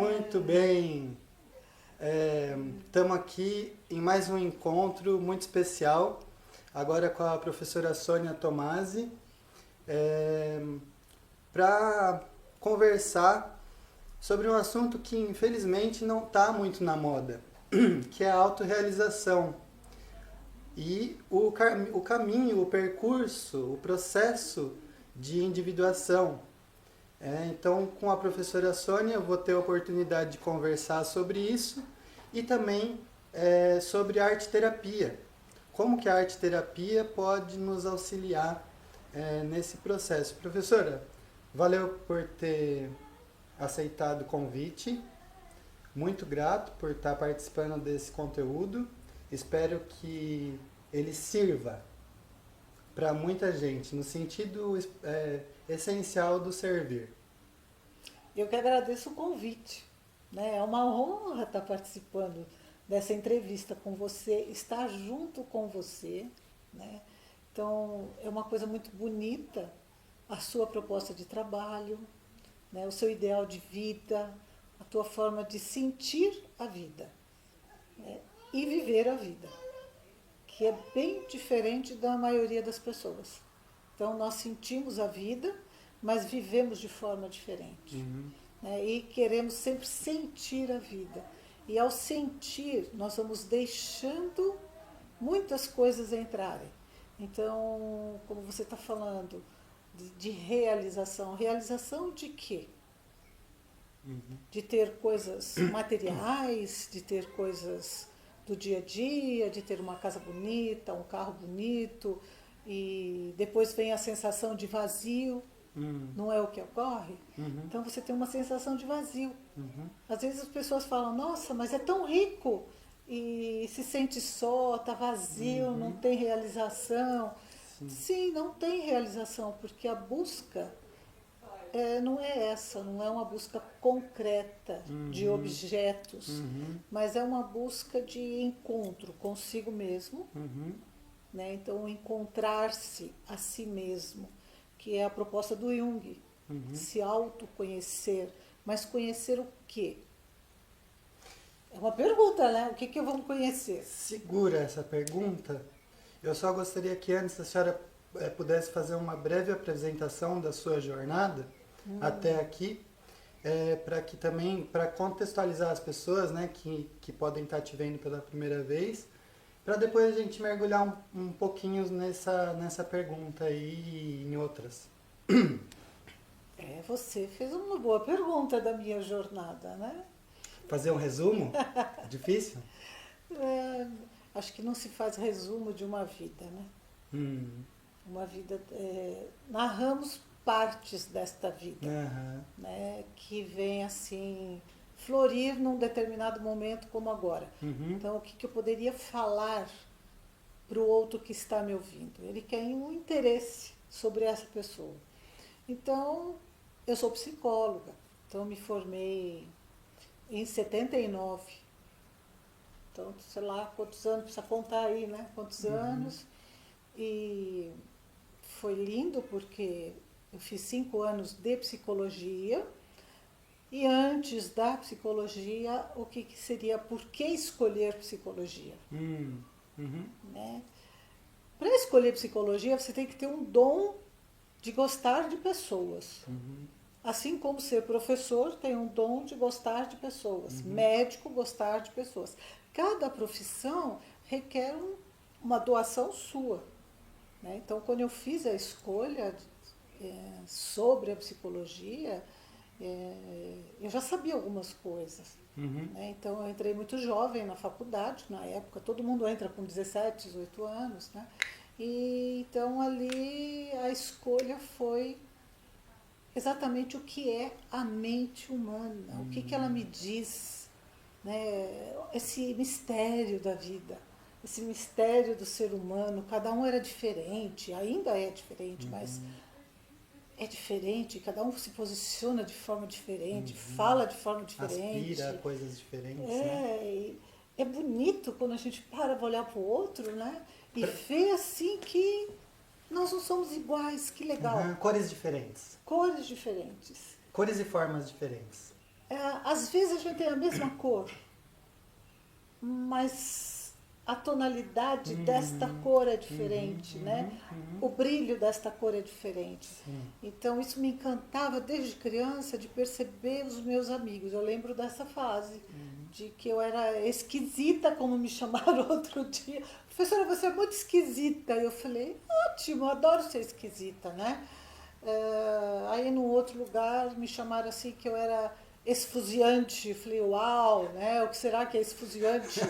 Muito bem. Estamos aqui em mais um encontro muito especial, agora com a professora Sônia Tomasi, para conversar sobre um assunto que infelizmente não está muito na moda, que é a autorrealização. E o caminho, o percurso, o processo de individuação. Então, com a professora Sônia, eu vou ter a oportunidade de conversar sobre isso e também sobre arte-terapia. Como que a arte-terapia pode nos auxiliar nesse processo. Professora, valeu por ter aceitado o convite. Muito grato por estar participando desse conteúdo. Espero que ele sirva para muita gente, no sentido essencial do servir. Eu que agradeço o convite, né? É uma honra estar participando dessa entrevista com você, estar junto com você, né? Então, é uma coisa muito bonita a sua proposta de trabalho, né? O seu ideal de vida, a tua forma de sentir a vida, né? E viver a vida, que é bem diferente da maioria das pessoas. Então, nós sentimos a vida, mas vivemos de forma diferente. Né? E queremos sempre sentir a vida. E ao sentir, nós vamos deixando muitas coisas entrarem. Então, como você está falando, de realização. Realização de quê? De ter coisas materiais, de ter coisas do dia a dia, de ter uma casa bonita, um carro bonito, e depois vem a sensação de vazio, não é o que ocorre? Então você tem uma sensação de vazio. Às vezes as pessoas falam, nossa, mas é tão rico, e se sente só, está vazio, não tem realização. Sim, não tem realização, porque a busca não é essa, não é uma busca concreta de objetos, mas é uma busca de encontro consigo mesmo, né? Então, encontrar-se a si mesmo, que é a proposta do Jung, se autoconhecer, mas conhecer o quê? É uma pergunta, né? O que eu vou conhecer? Segura essa pergunta. Eu só gostaria que antes a senhora pudesse fazer uma breve apresentação da sua jornada até aqui, para contextualizar as pessoas, né, que podem estar te vendo pela primeira vez, para depois a gente mergulhar um pouquinho nessa pergunta aí e em outras. Você fez uma boa pergunta da minha jornada, né? Fazer um resumo? Difícil? Acho que não se faz resumo de uma vida, né? Uma vida, narramos partes desta vida, né, que vem assim florir num determinado momento como agora. Então, o que eu poderia falar para o outro que está me ouvindo? Ele quer um interesse sobre essa pessoa. Então, eu sou psicóloga, então me formei em 79. Então, sei lá quantos anos, precisa contar aí, né? Quantos anos. E foi lindo porque eu fiz 5 anos de psicologia, e antes da psicologia, o que seria, por que escolher psicologia? Né? Para escolher psicologia, você tem que ter um dom de gostar de pessoas. Assim como ser professor tem um dom de gostar de pessoas, médico gostar de pessoas. Cada profissão requer uma doação sua. Né? Então, quando eu fiz a escolha sobre a psicologia, eu já sabia algumas coisas. Né? Então, eu entrei muito jovem na faculdade, na época, todo mundo entra com 17, 18 anos. Né? E, então, ali a escolha foi exatamente o que é a mente humana, o que ela me diz, né? Esse mistério da vida, esse mistério do ser humano. Cada um era diferente, ainda é diferente, mas é diferente, cada um se posiciona de forma diferente, fala de forma diferente. Aspira a coisas diferentes, né? É bonito quando a gente para olhar para o outro, né? E vê assim que nós não somos iguais, que legal. Cores diferentes. Cores diferentes. Cores e formas diferentes. Às vezes a gente tem a mesma cor, mas a tonalidade desta cor é diferente, né? O brilho desta cor é diferente. Sim. Então isso me encantava desde criança de perceber os meus amigos. Eu lembro dessa fase, de que eu era esquisita, como me chamaram outro dia. Professora, você é muito esquisita. Eu falei, ótimo, adoro ser esquisita, né? Aí num outro lugar me chamaram assim que eu era esfuziante. Eu falei, uau, né? O que será que é esfuziante?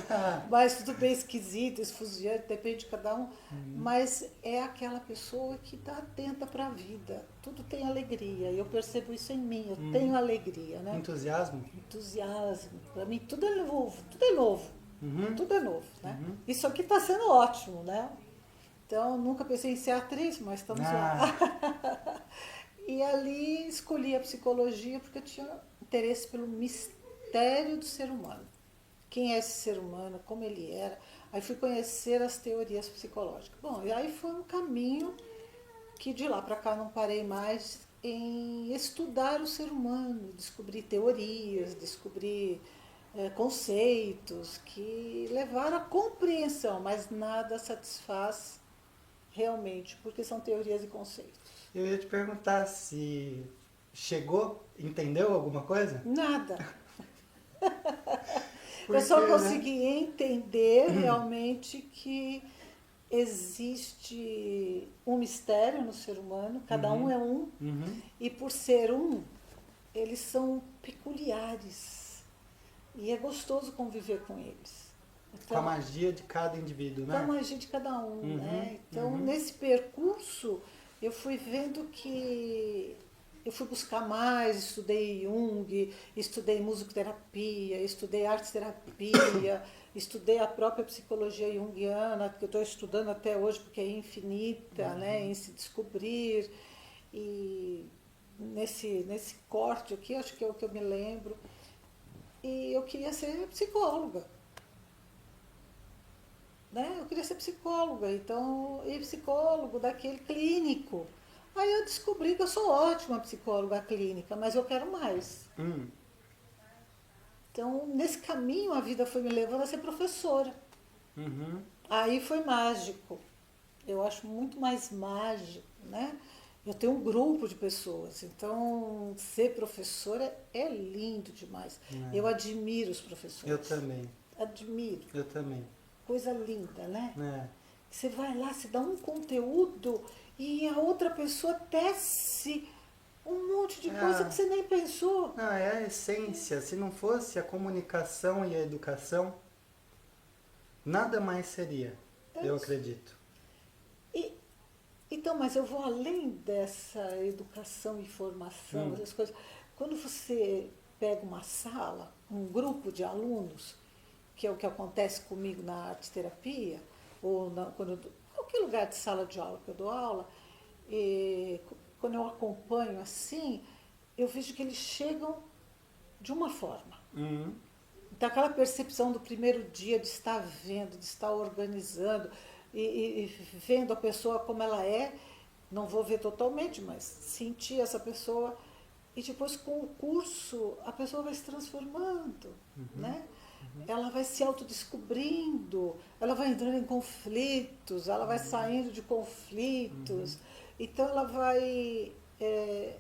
Mas tudo bem, esquisito, esfuziante, depende de cada um. Mas é aquela pessoa que está atenta para a vida. Tudo tem alegria. Eu percebo isso em mim. Eu tenho alegria, né? Entusiasmo? Entusiasmo. Para mim tudo é novo, tudo é novo. Tudo é novo, né? Isso aqui está sendo ótimo, né? Então, nunca pensei em ser atriz, mas estamos lá. E ali escolhi a psicologia porque eu tinha interesse pelo mistério do ser humano. Quem é esse ser humano, como ele era. Aí fui conhecer as teorias psicológicas. Bom, e aí foi um caminho que de lá para cá não parei mais em estudar o ser humano, descobrir teorias, descobrir conceitos que levaram à compreensão, mas nada satisfaz realmente, porque são teorias e conceitos. Eu ia te perguntar se chegou, entendeu alguma coisa? Nada. Porque, eu só né? consegui entender realmente que existe um mistério no ser humano, cada um é um, e por ser um, eles são peculiares. E é gostoso conviver com eles. Então, com a magia de cada indivíduo, né? Com a magia de cada um, né? Então, nesse percurso, eu fui vendo que eu fui buscar mais, estudei Jung, estudei musicoterapia, estudei arte-terapia, estudei a própria psicologia junguiana, que eu estou estudando até hoje porque é infinita, né? Em se descobrir. E nesse corte aqui, acho que é o que eu me lembro. E eu queria ser psicóloga. Né? Eu queria ser psicóloga, então, e psicólogo daquele clínico. Aí eu descobri que eu sou ótima psicóloga clínica, mas eu quero mais. Então, nesse caminho, a vida foi me levando a ser professora. Aí foi mágico. Eu acho muito mais mágico, né? Eu tenho um grupo de pessoas, então ser professora é lindo demais. Eu admiro os professores. Eu também. Admiro. Eu também. Coisa linda, né? Você vai lá, você dá um conteúdo e a outra pessoa tece um monte de coisa que você nem pensou. Não, é a essência. Se não fosse a comunicação e a educação, nada mais seria, eu acredito. Então, mas eu vou além dessa educação e formação, essas coisas. Quando você pega uma sala, um grupo de alunos, que é o que acontece comigo na arte-terapia, ou qualquer lugar de sala de aula que eu dou aula, quando eu acompanho assim, eu vejo que eles chegam de uma forma. Então, aquela percepção do primeiro dia de estar vendo, de estar organizando, e vendo a pessoa como ela é, não vou ver totalmente, mas sentir essa pessoa, e depois com o curso a pessoa vai se transformando, né? Ela vai se autodescobrindo, ela vai entrando em conflitos, ela vai saindo de conflitos, então ela vai,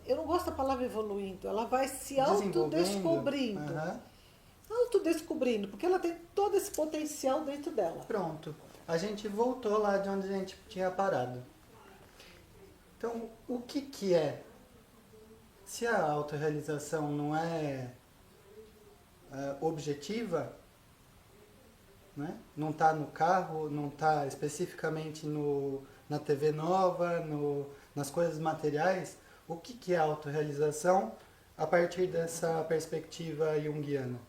eu não gosto da palavra evoluindo, ela vai se autodescobrindo. Autodescobrindo, porque ela tem todo esse potencial dentro dela. Pronto, a gente voltou lá de onde a gente tinha parado. Então, o que é? Se a autorrealização não é objetiva, né? Não está no carro, não está especificamente na TV nova, nas coisas materiais, o que é autorrealização a partir dessa perspectiva junguiana?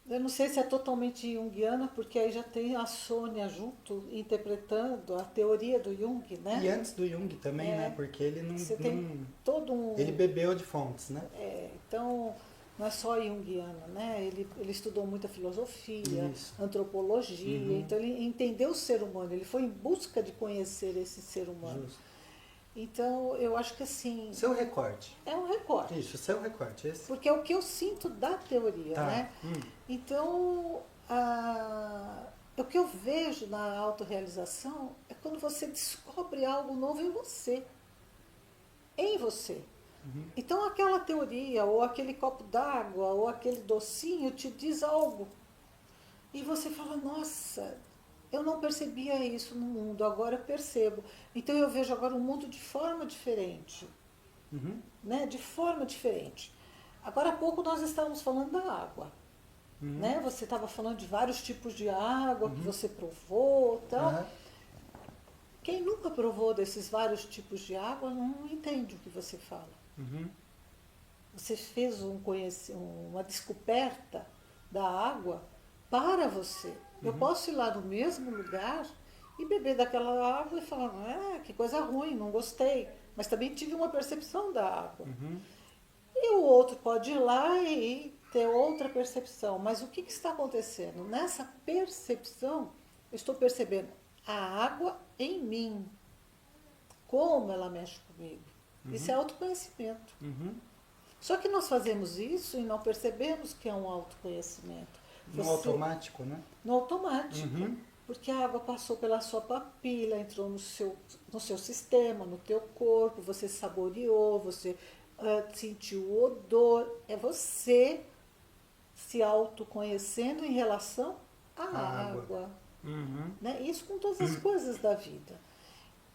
Eu não sei se é totalmente junguiana, porque aí já tem a Sônia junto, interpretando a teoria do Jung, né? E antes do Jung também, né? Porque ele tem todo um... Ele bebeu de fontes, né? Então, não é só junguiana, né? Ele estudou muita filosofia, antropologia, então ele entendeu o ser humano, ele foi em busca de conhecer esse ser humano. Justo. Então, eu acho que assim... Seu recorte. É um recorte. Isso, seu recorte. Esse. Porque é o que eu sinto da teoria, Tá. né? Então, o que eu vejo na autorrealização é quando você descobre algo novo em você. Em você. Então, aquela teoria, ou aquele copo d'água, ou aquele docinho te diz algo. E você fala, nossa, eu não percebia isso no mundo, agora eu percebo. Então, eu vejo agora o mundo de forma diferente. Né? De forma diferente. Agora há pouco nós estávamos falando da água. Né? Você estava falando de vários tipos de água que você provou e tal. Quem nunca provou desses vários tipos de água não entende o que você fala. Você fez uma descoberta da água para você. Eu posso ir lá no mesmo lugar e beber daquela água e falar, que coisa ruim, não gostei. Mas também tive uma percepção da água. E o outro pode ir lá e ter outra percepção. Mas o que está acontecendo? Nessa percepção, eu estou percebendo a água em mim. Como ela mexe comigo. Isso é autoconhecimento. Só que nós fazemos isso e não percebemos que é um autoconhecimento. No automático, né? No automático. Porque a água passou pela sua papila, entrou no seu sistema, no teu corpo, você saboreou, você sentiu o odor. É você se autoconhecendo em relação à água. Né? Isso com todas as coisas da vida.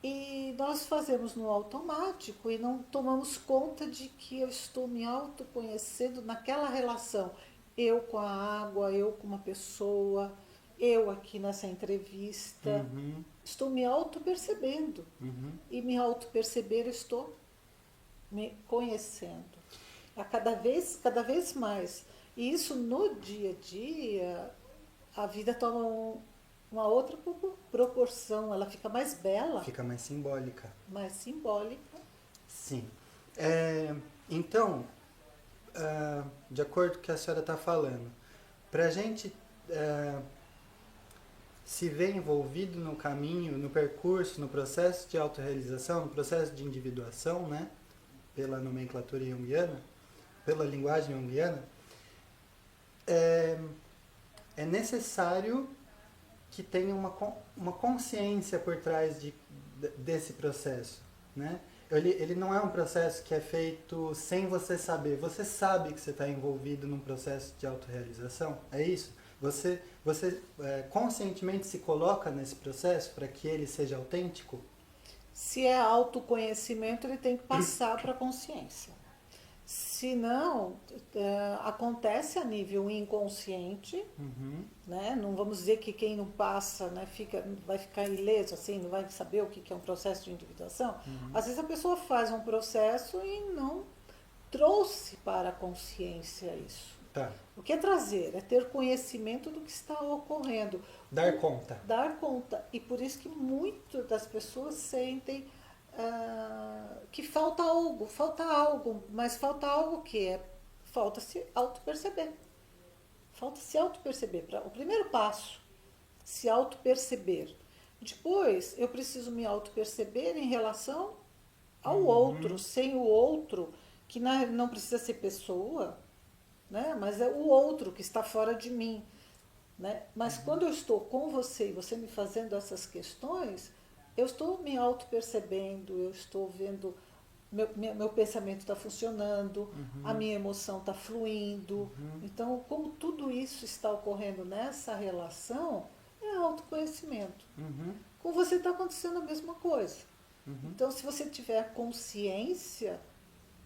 E nós fazemos no automático e não tomamos conta de que eu estou me autoconhecendo naquela relação. Eu com a água, eu com uma pessoa, eu aqui nessa entrevista. Estou me auto-percebendo. E me auto-perceber, eu estou me conhecendo. Cada vez mais. E isso no dia a dia, a vida toma uma outra proporção, ela fica mais bela. Fica mais simbólica. Mais simbólica. Sim. Então, de acordo com o que a senhora está falando, para a gente se ver envolvido no caminho, no percurso, no processo de autorrealização, no processo de individuação, né, pela nomenclatura junguiana, pela linguagem junguiana, é necessário que tenha uma consciência por trás desse processo, né? Ele não é um processo que é feito sem você saber. Você sabe que você está envolvido num processo de autorrealização? É isso? Você conscientemente se coloca nesse processo para que ele seja autêntico? Se é autoconhecimento, ele tem que passar para a consciência. Se não, acontece a nível inconsciente, né? Não vamos dizer que quem não passa, né, vai ficar ileso, assim, não vai saber o que é um processo de individuação. Às vezes a pessoa faz um processo e não trouxe para a consciência isso. Tá. O que é trazer? É ter conhecimento do que está ocorrendo. Dar conta. Dar conta. E por isso que muitas das pessoas sentem que falta algo, mas falta algo que falta se auto-perceber. Falta se auto-perceber. O primeiro passo, se auto-perceber. Depois, eu preciso me auto-perceber em relação ao outro, sem o outro, que não precisa ser pessoa, né? Mas é o outro que está fora de mim. Né? Mas quando eu estou com você e você me fazendo essas questões, eu estou me auto-percebendo, eu estou vendo, meu pensamento está funcionando, a minha emoção está fluindo. Então, como tudo isso está ocorrendo nessa relação, é autoconhecimento. Com você está acontecendo a mesma coisa. Então, se você tiver consciência,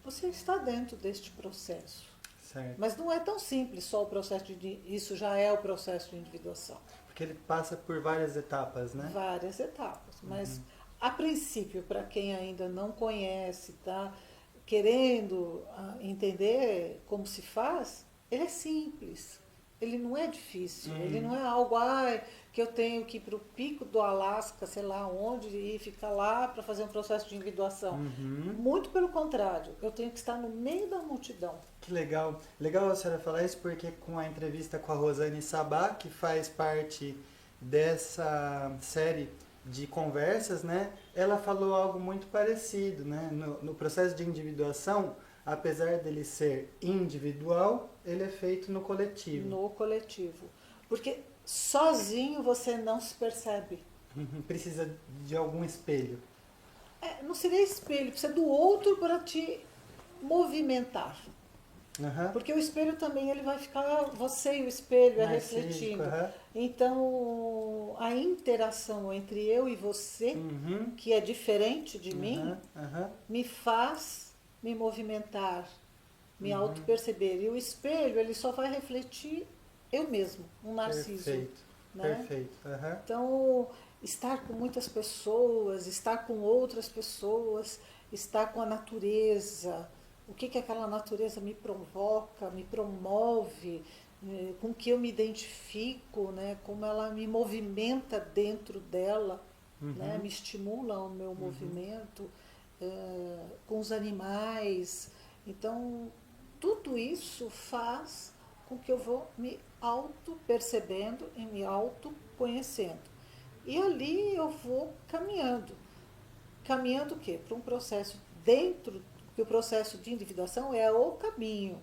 você está dentro deste processo. Certo. Mas não é tão simples só o processo isso já é o processo de individuação. Porque ele passa por várias etapas, né? Várias etapas. Mas, a princípio, para quem ainda não conhece, está querendo entender como se faz, ele é simples. Ele não é difícil. Ele não é algo que eu tenho que ir para o pico do Alasca, sei lá onde, e ficar lá para fazer um processo de individuação. Muito pelo contrário. Eu tenho que estar no meio da multidão. Que legal. Legal a senhora falar isso, porque com a entrevista com a Rosane Sabá, que faz parte dessa série de conversas, né, ela falou algo muito parecido, né? No processo de individuação, apesar dele ser individual, ele é feito no coletivo. No coletivo. Porque sozinho você não se percebe. Precisa de algum espelho. Não seria espelho, precisa do outro para te movimentar. Uhum. Porque o espelho também ele vai ficar, você e o espelho é refletindo. Uhum. Então, a interação entre eu e você, que é diferente de mim, me faz me movimentar, me auto-perceber. E o espelho, ele só vai refletir eu mesmo, um narciso. Perfeito, né? perfeito. Então, estar com muitas pessoas, estar com outras pessoas, estar com a natureza, o que aquela natureza me provoca, me promove, com que eu me identifico, né? Como ela me movimenta dentro dela, né? Me estimula o meu movimento, com os animais. Então, tudo isso faz com que eu vou me auto-percebendo e me auto-conhecendo. E ali eu vou caminhando. Caminhando o quê? Para um processo dentro, que o processo de individuação é o caminho.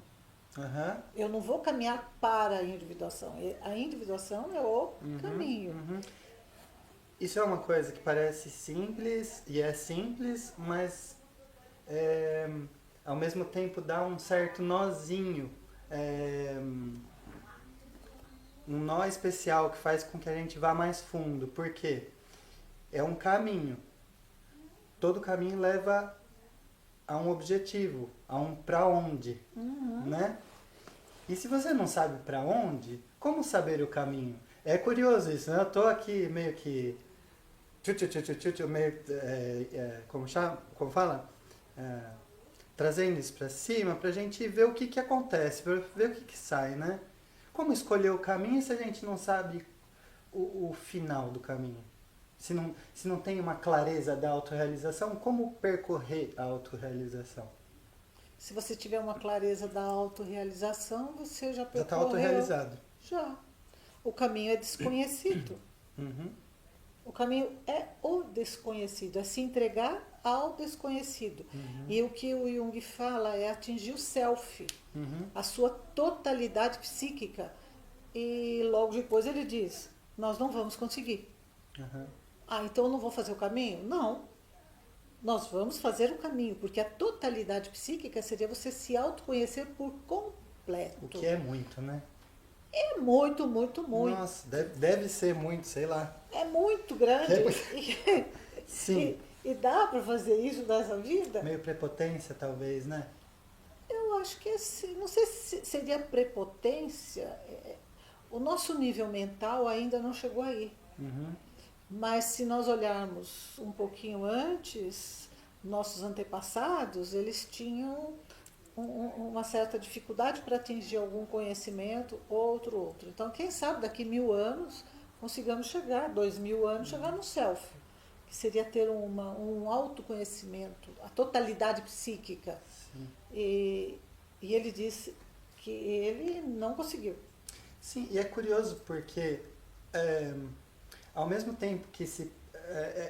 Eu não vou caminhar para a individuação. A individuação é o caminho. Isso é uma coisa que parece simples, e é simples, mas ao mesmo tempo dá um certo nozinho. Um nó especial que faz com que a gente vá mais fundo. Por quê? É um caminho. Todo caminho leva a um objetivo, a um pra onde, né? E se você não sabe pra onde, como saber o caminho? É curioso isso, né? Eu tô aqui meio que... como fala? Trazendo isso pra cima pra gente ver o que acontece, pra ver o que sai, né? Como escolher o caminho se a gente não sabe o final do caminho? Se não tem uma clareza da autorrealização, como percorrer a autorrealização? Se você tiver uma clareza da autorrealização, você já percorreu. Já está autorrealizado. Já. O caminho é desconhecido. O caminho é o desconhecido, é se entregar ao desconhecido. E o que o Jung fala é atingir o self, a sua totalidade psíquica. E logo depois ele diz, nós não vamos conseguir. Então eu não vou fazer o caminho? Não. Nós vamos fazer o caminho, porque a totalidade psíquica seria você se autoconhecer por completo. O que é muito, né? É muito, muito, muito. Nossa, deve ser muito, sei lá. É muito grande. Sim. E dá para fazer isso nessa vida? Meio prepotência, talvez, né? Eu acho que assim, não sei se seria prepotência. O nosso nível mental ainda não chegou aí. Mas se nós olharmos um pouquinho antes, nossos antepassados, eles tinham uma certa dificuldade para atingir algum conhecimento, outro. Então, quem sabe daqui 1000 anos consigamos chegar, 2000 anos, chegar no self, que seria ter um autoconhecimento, a totalidade psíquica. E ele disse que ele não conseguiu. Sim, e é curioso porque ao mesmo tempo que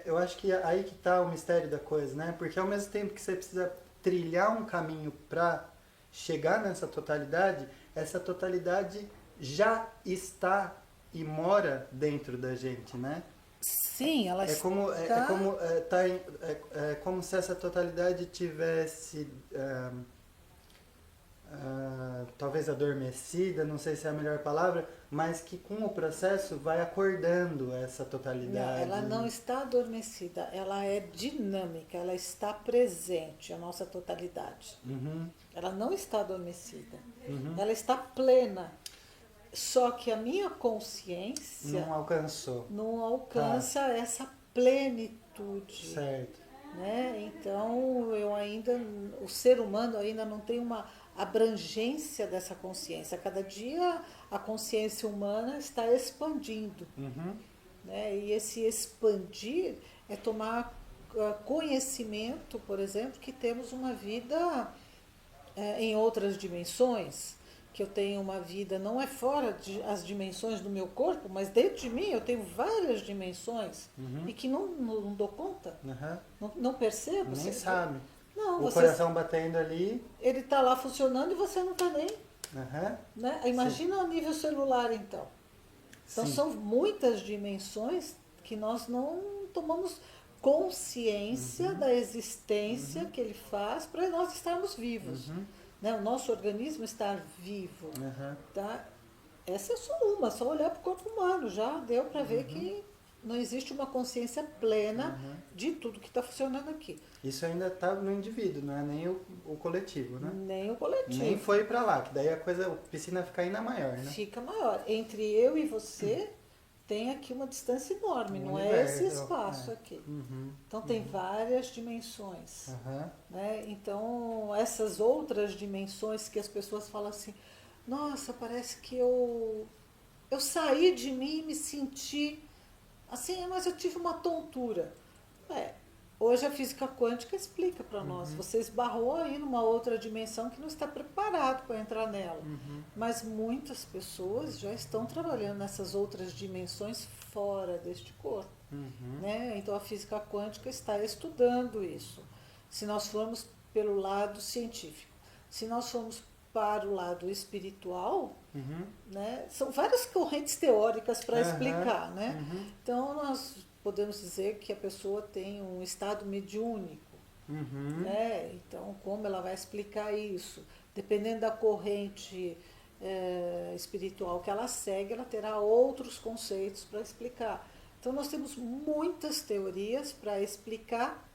eu acho que é aí que está o mistério da coisa, né? Porque ao mesmo tempo que você precisa trilhar um caminho para chegar nessa totalidade, essa totalidade já está e mora dentro da gente, né? Sim, ela está... É como se essa totalidade tivesse... talvez adormecida, não sei se é a melhor palavra, mas que com o processo vai acordando essa totalidade. Não, ela não está adormecida, ela é dinâmica, ela está presente, a nossa totalidade. Ela não está adormecida, ela está plena. Só que a minha consciência não alcança essa plenitude. Certo. Né? Então, o ser humano ainda não tem uma abrangência dessa consciência. Cada dia a consciência humana está expandindo. Né? E esse expandir é tomar conhecimento, por exemplo, que temos uma vida em outras dimensões, que eu tenho uma vida, não é fora as dimensões do meu corpo, mas dentro de mim eu tenho várias dimensões e que não dou conta, não percebo. Nem sabe. Não, o coração batendo ali. Ele está lá funcionando e você não está nem. Né? Imagina a nível celular, então. Então são muitas dimensões que nós não tomamos consciência da existência que ele faz para nós estarmos vivos. Né? O nosso organismo estar vivo. Tá? Essa é só olhar para o corpo humano, já deu para ver que não existe uma consciência plena de tudo que está funcionando aqui. Isso ainda está no indivíduo, não é nem o coletivo, né? Nem o coletivo. Nem foi para lá, que daí a piscina fica ainda maior, né? Fica maior. Entre eu e você tem aqui uma distância enorme, não é esse espaço aqui. Então tem várias dimensões. Né? Então essas outras dimensões que as pessoas falam assim, nossa, parece que eu saí de mim e me senti assim, mas eu tive uma tontura. Hoje a física quântica explica para nós. Você esbarrou aí numa outra dimensão que não está preparado para entrar nela. Mas muitas pessoas já estão trabalhando nessas outras dimensões fora deste corpo. Né? Então a física quântica está estudando isso. Se nós formos pelo lado científico. Se nós formos para o lado espiritual, né? São várias correntes teóricas para explicar. Né? Então nós podemos dizer que a pessoa tem um estado mediúnico. Né? Então, como ela vai explicar isso? Dependendo da corrente espiritual que ela segue, ela terá outros conceitos para explicar. Então, nós temos muitas teorias para explicar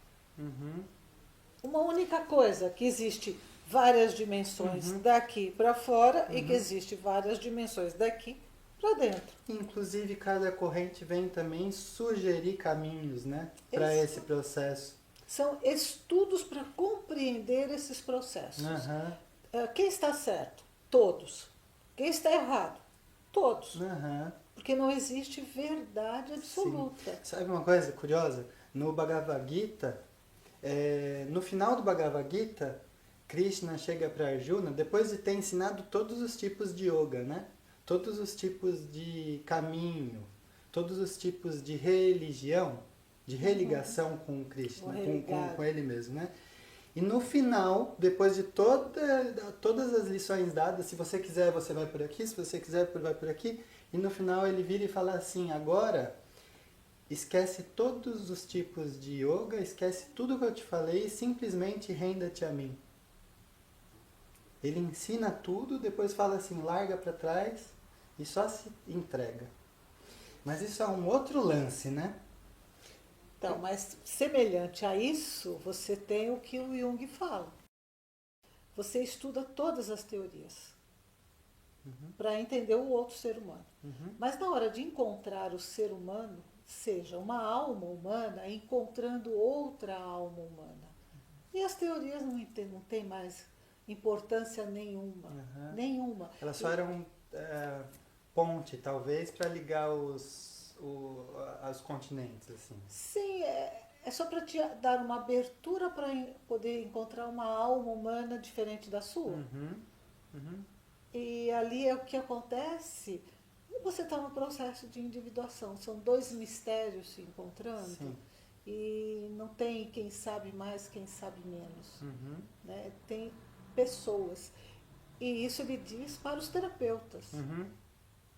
uma única coisa, que existe várias dimensões daqui para fora e que existe várias dimensões daqui para dentro. Inclusive, cada corrente vem também sugerir caminhos, né, para esse processo. São estudos para compreender esses processos. Quem está certo? Todos. Quem está errado? Todos. Porque não existe verdade absoluta. Sim. Sabe uma coisa curiosa? No Bhagavad Gita, no final do Bhagavad Gita, Krishna chega para Arjuna, depois de ter ensinado todos os tipos de yoga, né? Todos os tipos de caminho, todos os tipos de religião, de religação com Krishna, com ele mesmo, né? E no final, depois de todas as lições dadas, se você quiser você vai por aqui, se você quiser vai por aqui, e no final ele vira e fala assim, agora esquece todos os tipos de yoga, esquece tudo que eu te falei e simplesmente renda-te a mim. Ele ensina tudo, depois fala assim, larga para trás e só se entrega. Mas isso é um outro lance, né? Então, mas semelhante a isso, você tem o que o Jung fala. Você estuda todas as teorias para entender o outro ser humano. Mas na hora de encontrar o ser humano, seja uma alma humana encontrando outra alma humana. E as teorias não têm mais importância nenhuma. Nenhuma. Elas só eram ponte, talvez, para ligar os continentes, assim. Sim, é só para te dar uma abertura para poder encontrar uma alma humana diferente da sua. E ali é o que acontece. Você está no processo de individuação. São dois mistérios se encontrando. Sim. E não tem quem sabe mais, quem sabe menos. Né? Tem pessoas. E isso ele diz para os terapeutas.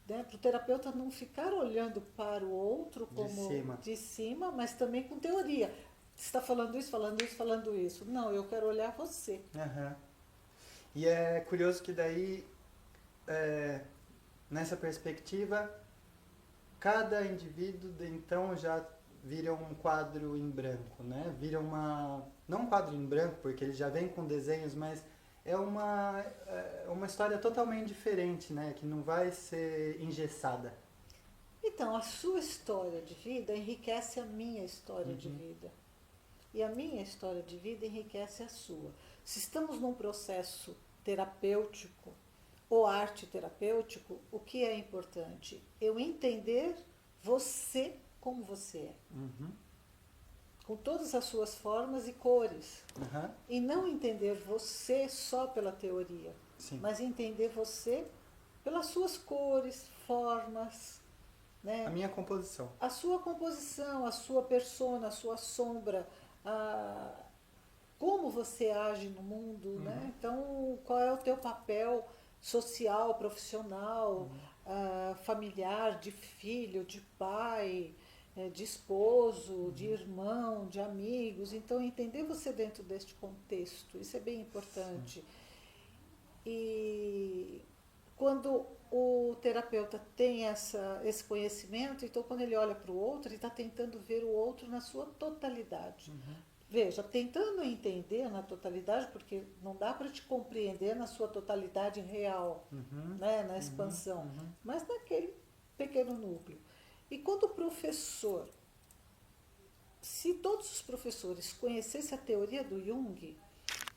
Né? Para o terapeuta não ficar olhando para o outro como de cima, mas também com teoria. Você está falando isso, falando isso, falando isso. Não, eu quero olhar você. E é curioso que daí, nessa perspectiva, cada indivíduo então já vira um quadro em branco, né? Vira não um quadro em branco, porque ele já vem com desenhos, mas é uma história totalmente diferente, né? Que não vai ser engessada. Então, a sua história de vida enriquece a minha história de vida. E a minha história de vida enriquece a sua. Se estamos num processo terapêutico ou arte terapêutico, o que é importante? Eu entender você como você é. com todas as suas formas e cores. E não entender você só pela teoria, mas entender você pelas suas cores, formas, né? A minha composição. A sua composição, a sua persona, a sua sombra, como você age no mundo, né? Então, qual é o teu papel social, profissional, familiar, de filho, de pai, de esposo, de irmão, de amigos. Então, entender você dentro deste contexto, isso é bem importante. E quando o terapeuta tem esse conhecimento, então quando ele olha para o outro, ele está tentando ver o outro na sua totalidade. Veja, tentando entender na totalidade, porque não dá para te compreender na sua totalidade real, né, na expansão, mas naquele pequeno núcleo. E quando o professor, se todos os professores conhecessem a teoria do Jung,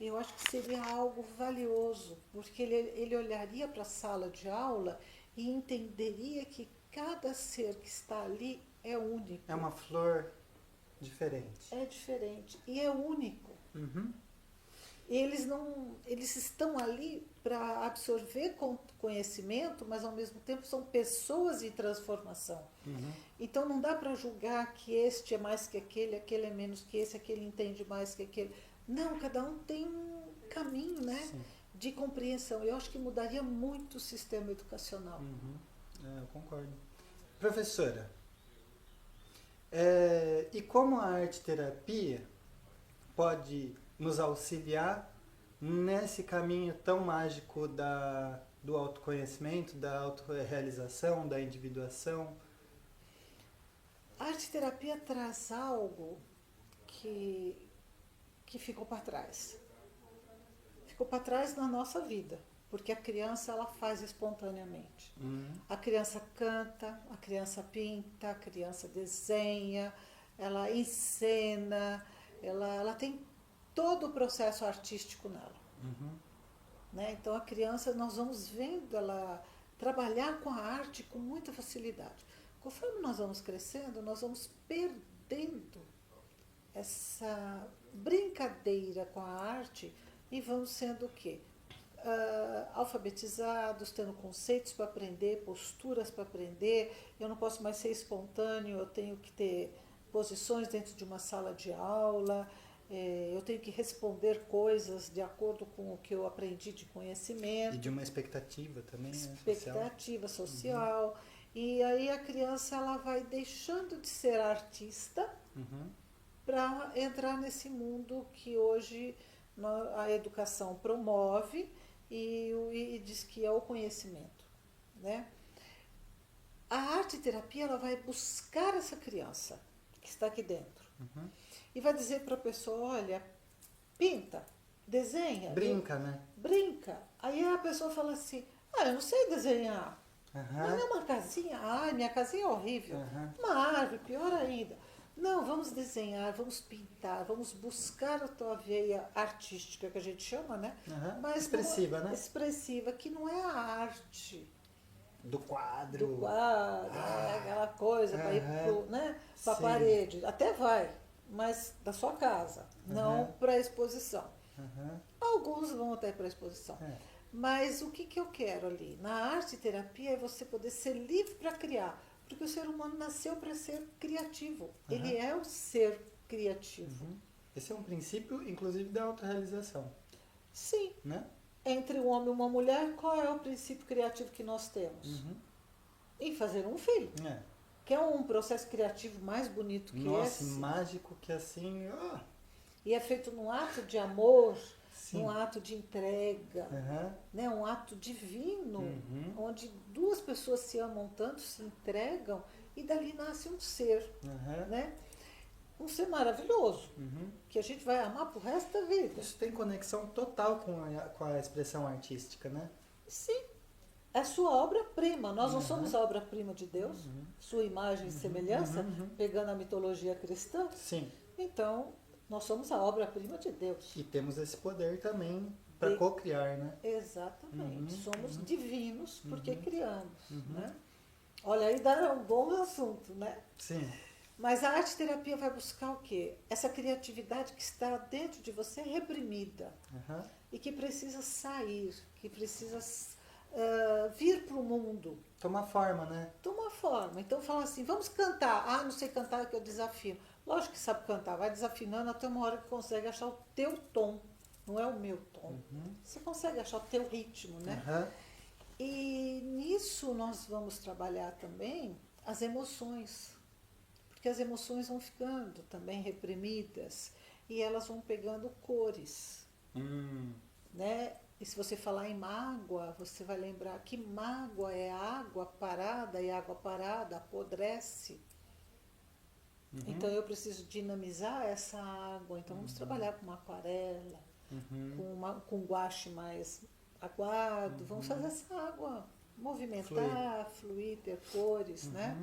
eu acho que seria algo valioso, porque ele olharia para a sala de aula e entenderia que cada ser que está ali é único. É uma flor diferente. É diferente e é único. Eles estão ali para absorver conhecimento, mas ao mesmo tempo são pessoas em transformação. Então não dá para julgar que este é mais que aquele é menos que esse, aquele entende mais que aquele. Não, cada um tem um caminho, né, de compreensão. Eu acho que mudaria muito o sistema educacional. Eu concordo. Professora, e como a arte-terapia pode nos auxiliar nesse caminho tão mágico do autoconhecimento, da autorrealização, da individuação? A arte-terapia traz algo que ficou para trás. Ficou para trás na nossa vida, porque a criança ela faz espontaneamente. A criança canta, a criança pinta, a criança desenha, ela encena, ela tem todo o processo artístico nela. Né? Então a criança, nós vamos vendo ela trabalhar com a arte com muita facilidade. Conforme nós vamos crescendo, nós vamos perdendo essa brincadeira com a arte e vamos sendo o quê? Alfabetizados, tendo conceitos para aprender, posturas para aprender. Eu não posso mais ser espontâneo, eu tenho que ter posições dentro de uma sala de aula, eu tenho que responder coisas de acordo com o que eu aprendi de conhecimento. E de uma expectativa também, expectativa social. E aí a criança ela vai deixando de ser artista para entrar nesse mundo que hoje a educação promove e diz que é o conhecimento, né? A arte-terapia ela vai buscar essa criança que está aqui dentro e vai dizer para a pessoa, olha, pinta, desenha. Brinca, né? Brinca. Aí a pessoa fala assim, eu não sei desenhar. Mas é uma casinha, minha casinha é horrível. Uma árvore, pior ainda. Não, vamos desenhar, vamos pintar, vamos buscar a tua veia artística, que a gente chama, né? Mas expressiva, né? Expressiva, que não é a arte. Do quadro. Aquela coisa para ir para a parede. Até vai, mas da sua casa, não para a exposição. Alguns vão até para a exposição. Mas o que eu quero ali? Na arte-terapia é você poder ser livre para criar. Porque o ser humano nasceu para ser criativo. Ele é um ser criativo. Esse é um princípio, inclusive, da autorrealização. Sim. Né? Entre um homem e uma mulher, qual é o princípio criativo que nós temos? Em fazer um filho. Que é um processo criativo mais bonito que esse. Nossa, mágico que assim... E é feito num ato de amor, num ato de entrega, né? Um ato divino, onde duas pessoas se amam tanto, se entregam, e dali nasce um ser, né? Um ser maravilhoso, que a gente vai amar pro resto da vida. Isso tem conexão total com a expressão artística, né? Sim. É sua obra-prima. Nós não somos a obra-prima de Deus, sua imagem e semelhança, pegando a mitologia cristã. Sim. Então, nós somos a obra-prima de Deus. E temos esse poder também para co-criar, né? Exatamente. Somos divinos porque criamos, né? Olha, aí dá um bom assunto, né? Sim. Mas a arte-terapia vai buscar o quê? Essa criatividade que está dentro de você reprimida. Uhum. E que precisa sair, que precisa vir para o mundo. Tomar forma, né? Tomar forma. Então fala assim, vamos cantar. Ah, não sei cantar, que eu desafio. Lógico que sabe cantar, vai desafinando até uma hora que consegue achar o teu tom. Não é o meu tom. Uhum. Você consegue achar o teu ritmo, né? Uhum. E nisso nós vamos trabalhar também as emoções. Porque as emoções vão ficando também reprimidas e elas vão pegando cores. Né? E se você falar em mágoa, você vai lembrar que mágoa é água parada e água parada apodrece. Uhum. Então eu preciso dinamizar essa água. Então vamos trabalhar com uma aquarela, com guache mais aguado. Vamos fazer essa água movimentar, fluir, ter cores, né?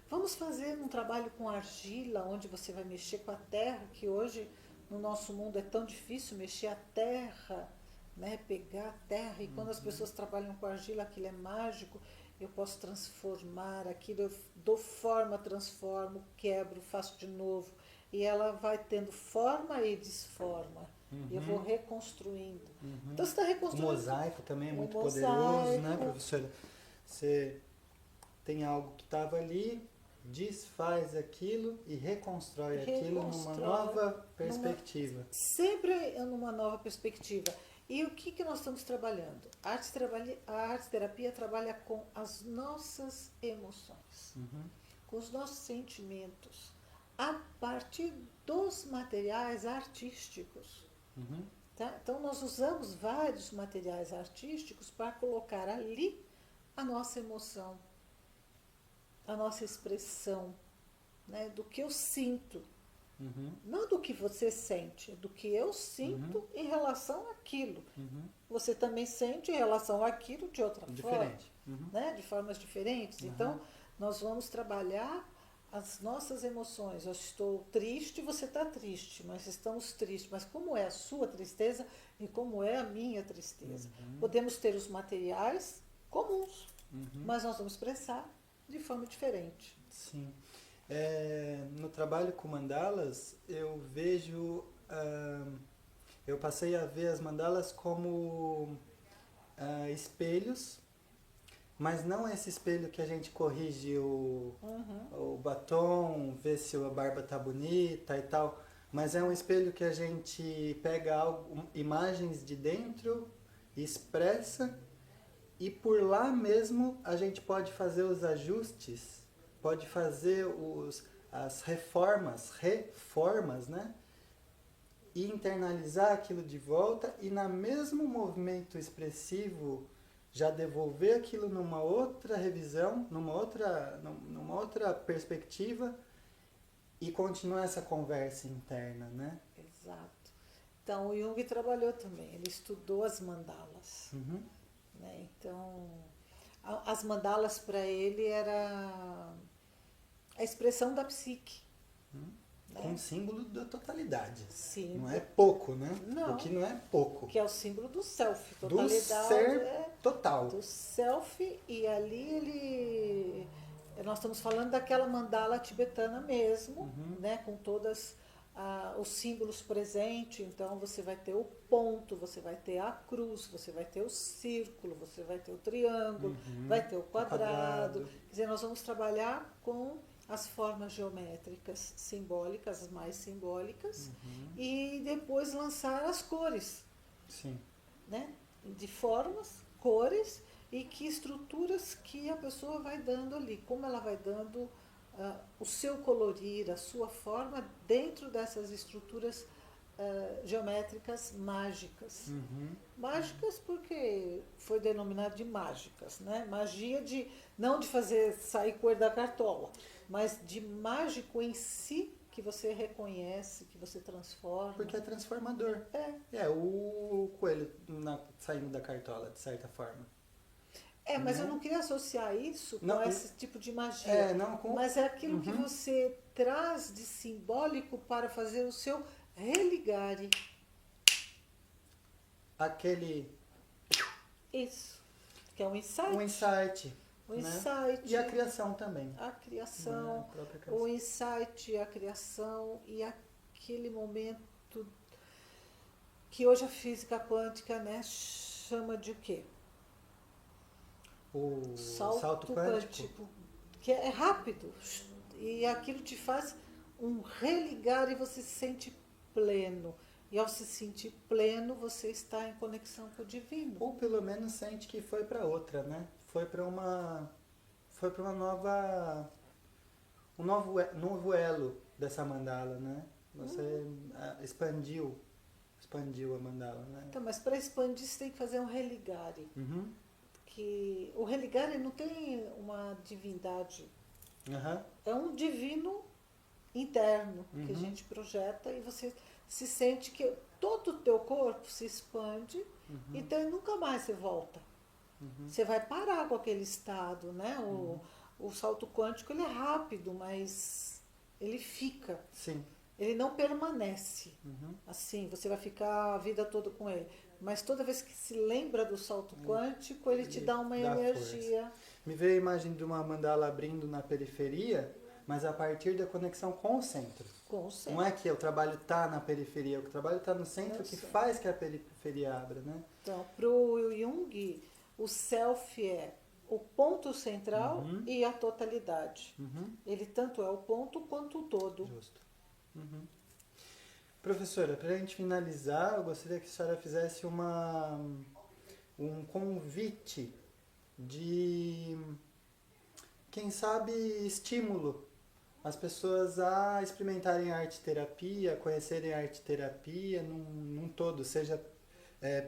Vamos fazer um trabalho com argila, onde você vai mexer com a terra, que hoje no nosso mundo é tão difícil mexer a terra, né? Pegar a terra. E quando as pessoas trabalham com argila, aquilo é mágico. Eu posso transformar aquilo, eu dou forma, transformo, quebro, faço de novo. E ela vai tendo forma e desforma. Eu vou reconstruindo. Então você está reconstruindo. O mosaico também é muito poderoso, né, professora? Você tem algo que estava ali, desfaz aquilo e reconstrói aquilo numa nova perspectiva. Sempre numa nova perspectiva. E o que nós estamos trabalhando? A arte-terapia trabalha com as nossas emoções, com os nossos sentimentos, a partir dos materiais artísticos. Tá? Então, nós usamos vários materiais artísticos para colocar ali a nossa emoção, a nossa expressão, né? Do que eu sinto. Não do que você sente, do que eu sinto em relação àquilo. Você também sente em relação àquilo de outra forma, né? De formas diferentes. Então, nós vamos trabalhar as nossas emoções. Eu estou triste, você está triste, nós estamos tristes. Mas como é a sua tristeza e como é a minha tristeza? Podemos ter os materiais comuns, mas nós vamos expressar de forma diferente. Sim. No trabalho com mandalas, eu vejo, eu passei a ver as mandalas como espelhos, mas não esse espelho que a gente corrige o batom, vê se a barba tá bonita e tal, mas é um espelho que a gente pega imagens de dentro, expressa, e por lá mesmo a gente pode fazer os ajustes, pode fazer as reformas, né? E internalizar aquilo de volta e no mesmo movimento expressivo já devolver aquilo numa outra revisão, numa outra perspectiva e continuar essa conversa interna, né? Exato. Então o Jung trabalhou também, ele estudou as mandalas. Né? Então as mandalas para ele era a expressão da psique. Né? Com o símbolo da totalidade. Sim. Não é pouco, né? Não. O que não é pouco. Que é o símbolo do self. Totalidade, do ser total. Do self, e ali nós estamos falando daquela mandala tibetana mesmo, né? Com todas os símbolos presentes. Então você vai ter o ponto, você vai ter a cruz, você vai ter o círculo, você vai ter o triângulo, vai ter o quadrado. Quer dizer, nós vamos trabalhar com as formas geométricas simbólicas, as mais simbólicas, e depois lançar as cores. Sim. Né? De formas, cores e que estruturas que a pessoa vai dando ali, como ela vai dando o seu colorir, a sua forma dentro dessas estruturas geométricas mágicas. Mágicas porque foi denominado de mágicas, né? Magia não de fazer sair cor da cartola, mas de mágico em si, que você reconhece, que você transforma. Porque é transformador. É o coelho saindo da cartola, de certa forma. Mas eu não queria associar isso com esse tipo de magia. Mas é aquilo que você traz de simbólico para fazer o seu religare. Aquele... Isso. Que é um insight. Um insight. O insight. E a criação também. A criação, né? o insight, a criação e aquele momento que hoje a física quântica, né, chama de o quê? O salto quântico. Que é rápido. E aquilo te faz um religar e você se sente pleno. E ao se sentir pleno, você está em conexão com o divino. Ou pelo menos sente que foi para outra, né? Foi para uma nova... um novo elo dessa mandala, né? Você expandiu a mandala, né? Então, mas para expandir você tem que fazer um religare. Que o religare não tem uma divindade. É um divino interno que a gente projeta e você se sente que todo o teu corpo se expande, então nunca mais você volta. Você vai parar com aquele estado, né? O salto quântico ele é rápido, mas ele fica. Sim. Ele não permanece. Assim, você vai ficar a vida toda com ele. Mas toda vez que se lembra do salto quântico, ele te dá uma energia. Força. Me veio a imagem de uma mandala abrindo na periferia, mas a partir da conexão com o centro. Com o centro. Não é que o trabalho está na periferia, o trabalho está no centro que faz que a periferia abra, né? Então, para o Jung, o self é o ponto central e a totalidade. Ele tanto é o ponto quanto o todo. Justo. Professora, para a gente finalizar, eu gostaria que a senhora fizesse um convite de, quem sabe, estímulo às pessoas a experimentarem a arte-terapia, conhecerem a arte-terapia num todo, seja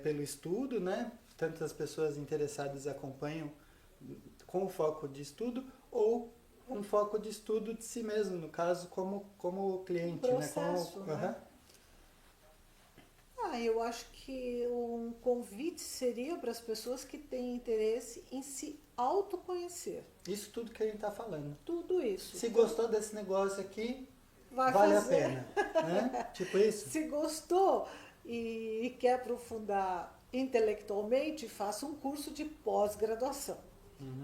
pelo estudo, né? Tantas pessoas interessadas acompanham com o foco de estudo, ou um foco de estudo de si mesmo, no caso, como cliente. Processo, né? Eu acho que um convite seria para as pessoas que têm interesse em se autoconhecer. Isso tudo que a gente está falando. Tudo isso. Se gostou desse negócio aqui, vale a pena. Né? Tipo isso? Se gostou e quer aprofundar intelectualmente, faça um curso de pós-graduação.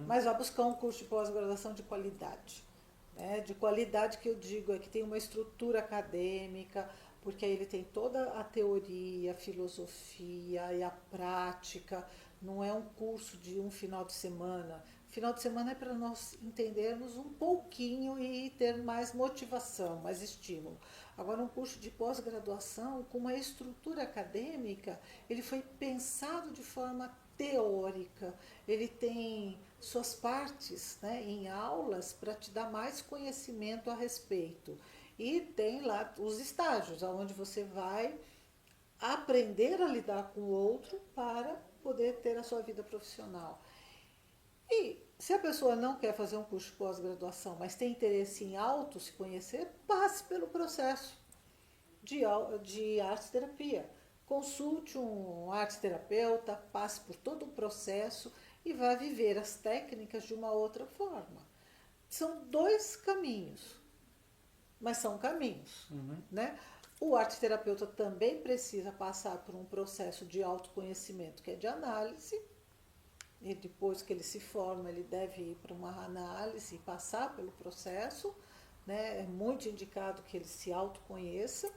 Mas vá buscar um curso de pós-graduação de qualidade. Né? De qualidade que eu digo é que tem uma estrutura acadêmica, porque aí ele tem toda a teoria, a filosofia e a prática. Não é um curso de um final de semana. Final de semana é para nós entendermos um pouquinho e ter mais motivação, mais estímulo. Agora, um curso de pós-graduação com uma estrutura acadêmica, ele foi pensado de forma teórica. Ele tem suas partes, né, em aulas para te dar mais conhecimento a respeito. E tem lá os estágios, onde você vai aprender a lidar com o outro para poder ter a sua vida profissional. E se a pessoa não quer fazer um curso de pós-graduação, mas tem interesse em se conhecer, passe pelo processo de arte-terapia. Consulte um arte-terapeuta, passe por todo o processo e vá viver as técnicas de uma outra forma. São 2 caminhos, mas são caminhos. Né? O arte-terapeuta também precisa passar por um processo de autoconhecimento, que é de análise. E depois que ele se forma, ele deve ir para uma análise e passar pelo processo. Né? É muito indicado que ele se autoconheça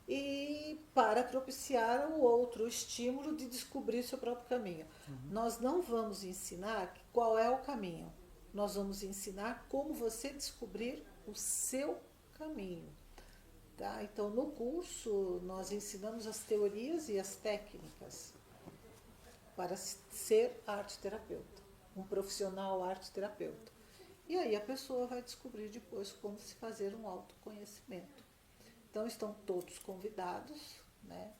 e para propiciar ao outro o estímulo de descobrir seu próprio caminho. Nós não vamos ensinar qual é o caminho. Nós vamos ensinar como você descobrir o seu caminho. Tá? Então, no curso, nós ensinamos as teorias e as técnicas para ser arte-terapeuta, um profissional arte-terapeuta. E aí a pessoa vai descobrir depois como se fazer um autoconhecimento. Então, estão todos convidados, né?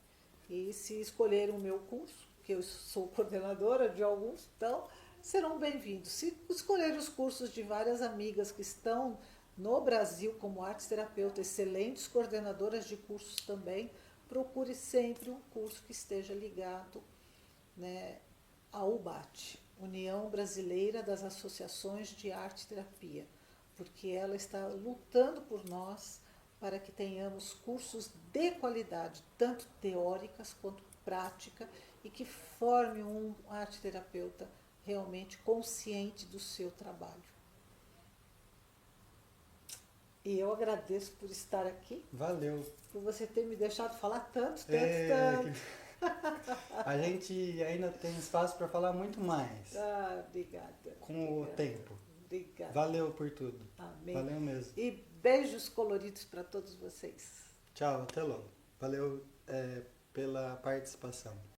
E se escolherem o meu curso, que eu sou coordenadora de alguns, então serão bem-vindos. Se escolherem os cursos de várias amigas que estão no Brasil como arte-terapeuta, excelentes coordenadoras de cursos também, procure sempre um curso que esteja ligado, né, à UBAT, União Brasileira das Associações de Arte-Terapia, porque ela está lutando por nós para que tenhamos cursos de qualidade, tanto teóricas quanto prática, e que forme um arte-terapeuta realmente consciente do seu trabalho. E eu agradeço por estar aqui. Valeu. Por você ter me deixado falar tanto. A gente ainda tem espaço para falar muito mais. Obrigada. Com o tempo. Obrigada. Valeu por tudo. Amém. Valeu mesmo. E beijos coloridos para todos vocês. Tchau, até logo. Valeu pela participação.